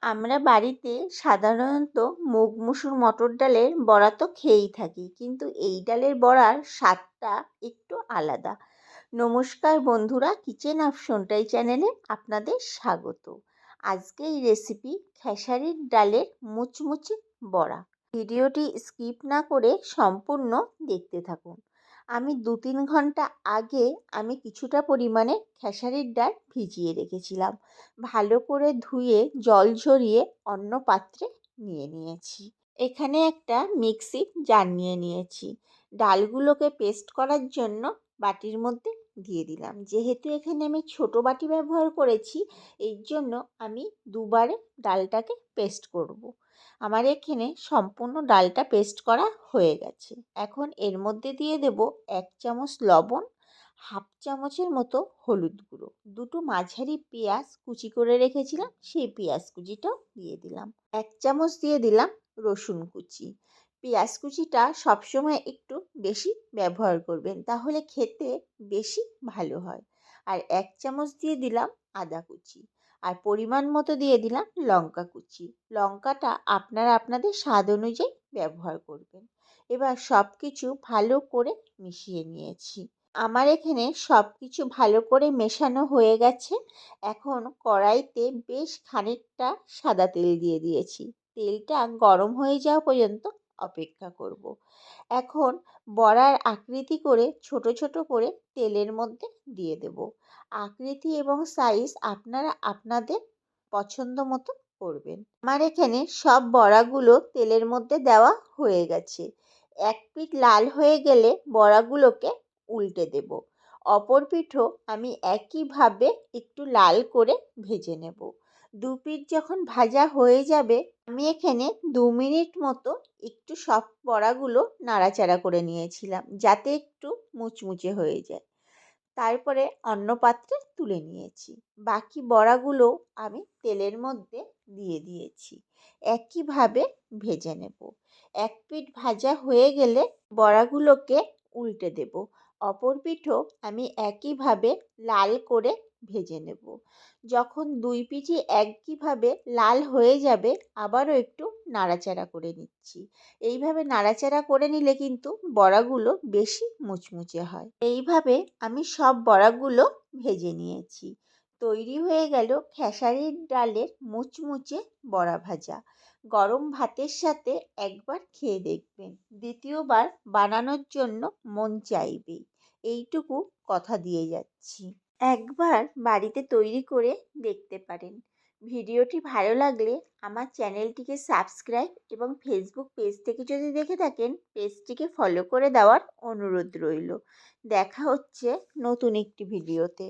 আমরা বাড়িতে সাধারণত মুগ মুসুর মটর ডালের বড়া তো খেয়েই থাকি, কিন্তু এই ডালের বড়ার স্বাদটা একটু আলাদা। নমস্কার বন্ধুরা, কিচেন অফ সোনটাই চ্যানেলে আপনাদের স্বাগত। আজকে এই রেসিপি খেসারির ডালের মুচমুচে বড়া। ভিডিওটি স্কিপ না করে সম্পূর্ণ দেখতে থাকুন। আমি 2-3 ঘন্টা আগে কিছুটা পরিমাণে খেসারির ডাল ভিজিয়ে রেখেছিলাম। ভালো করে ধুয়ে জল ঝরিয়ে অন্য পাত্রে নিয়ে নিয়েছি। এখানে একটা মিক্সি জার নিয়ে নিয়েছি। ডালগুলোকে পেস্ট করার জন্য বাটির মধ্যে দিয়ে দিলাম। যেহেতু এখানে আমি ছোট বাটি ব্যবহার করেছি, এই জন্য আমি দুবারে ডালটাকে পেস্ট করব। আমার এখানে সম্পূর্ণ ডালটা পেস্ট করা হয়ে গেছে। এখন এর মধ্যে দিয়ে দেব 1 চামচ লবণ, হাফ চামচের মতো হলুদ গুঁড়ো, দুটো মাঝারি পেঁয়াজ কুচি করে রেখেছিলাম, সেই পেঁয়াজ কুচিটাও দিয়ে দিলাম। 1 চামচ দিয়ে দিলাম রসুন কুচি। পেঁয়াজ কুচিটা সবসময় একটু বেশি ব্যবহার করবেন, তাহলে খেতে বেশি ভালো হয়। আর 1 চামচ দিয়ে দিলাম আদা কুচি। আর পরিমাণ মতো দিয়ে দিলাম লঙ্কা কুচি। লঙ্কাটা আপনারা আপনাদের স্বাদ অনুযায়ী ব্যবহার করবেন। এবার সব কিছু ভালো করে মিশিয়ে নিয়েছি। আমার এখানে সব কিছু ভালো করে মেশানো হয়ে গেছে। এখন কড়াইতে বেশ খানিকটা সাদা তেল দিয়ে দিয়েছি। তেলটা গরম হয়ে যাওয়া পর্যন্ত অপেক্ষা করব। এখন বড়ার আকৃতি করে ছোট ছোট করে তেলের মধ্যে দিয়ে দেব। আকৃতি এবং সাইজ আপনারা আপনাদের পছন্দ মতো করবেন। আমার এখানে সব বড়াগুলো তেলের মধ্যে দেওয়া হয়ে গেছে। এক পিঠ লাল হয়ে গেলে বড়াগুলোকে উল্টে দেব। অপর পিঠও আমি একইভাবে একটু লাল করে ভেজে নেব। দু পিঠ যখন ভাজা হয়ে যাবে, আমি এখানে 2 মিনিট মতো একটু সব বড়াগুলো নাড়াচাড়া করে নিয়েছিলাম, যাতে একটু মুচমুচে হয়ে যায়। তারপরে অন্য পাত্রে তুলে নিয়েছি। বাকি বড়াগুলো আমি তেলের মধ্যে দিয়ে দিয়েছি। একইভাবে ভেজে নেব। এক পিঠ ভাজা হয়ে গেলে বড়াগুলোকে উল্টে দেব। অপর পিঠও আমি একইভাবে লাল করে ভেজে নেব। যখন দুই পিঠই একইভাবে লাল হয়ে যাবে, আবারও একটু নাড়াচাড়া করে নিচ্ছি। এইভাবে নাড়াচাড়া করে নিলে কিন্তু বড়াগুলো বেশি মুচমুচে হয়। এইভাবে আমি সব বড়াগুলো ভেজে নিয়েছি। তৈরি হয়ে গেল খেসারির ডালের মুচমুচে বড়া ভাজা। গরম ভাতের সাথে একবার খেয়ে দেখবেন, দ্বিতীয়বার বানানোর জন্য মন চাইবেই। এইটুকু কথা দিয়ে যাচ্ছি। একবার বাড়িতে তৈরি করে দেখতে পারেন। ভিডিওটি ভালো লাগলে আমার চ্যানেলটিকে সাবস্ক্রাইব এবং ফেসবুক পেজ থেকে যদি দেখে থাকেন, পেজটিকে ফলো করে দেওয়ার অনুরোধ রইল। দেখা হচ্ছে নতুন একটি ভিডিওতে।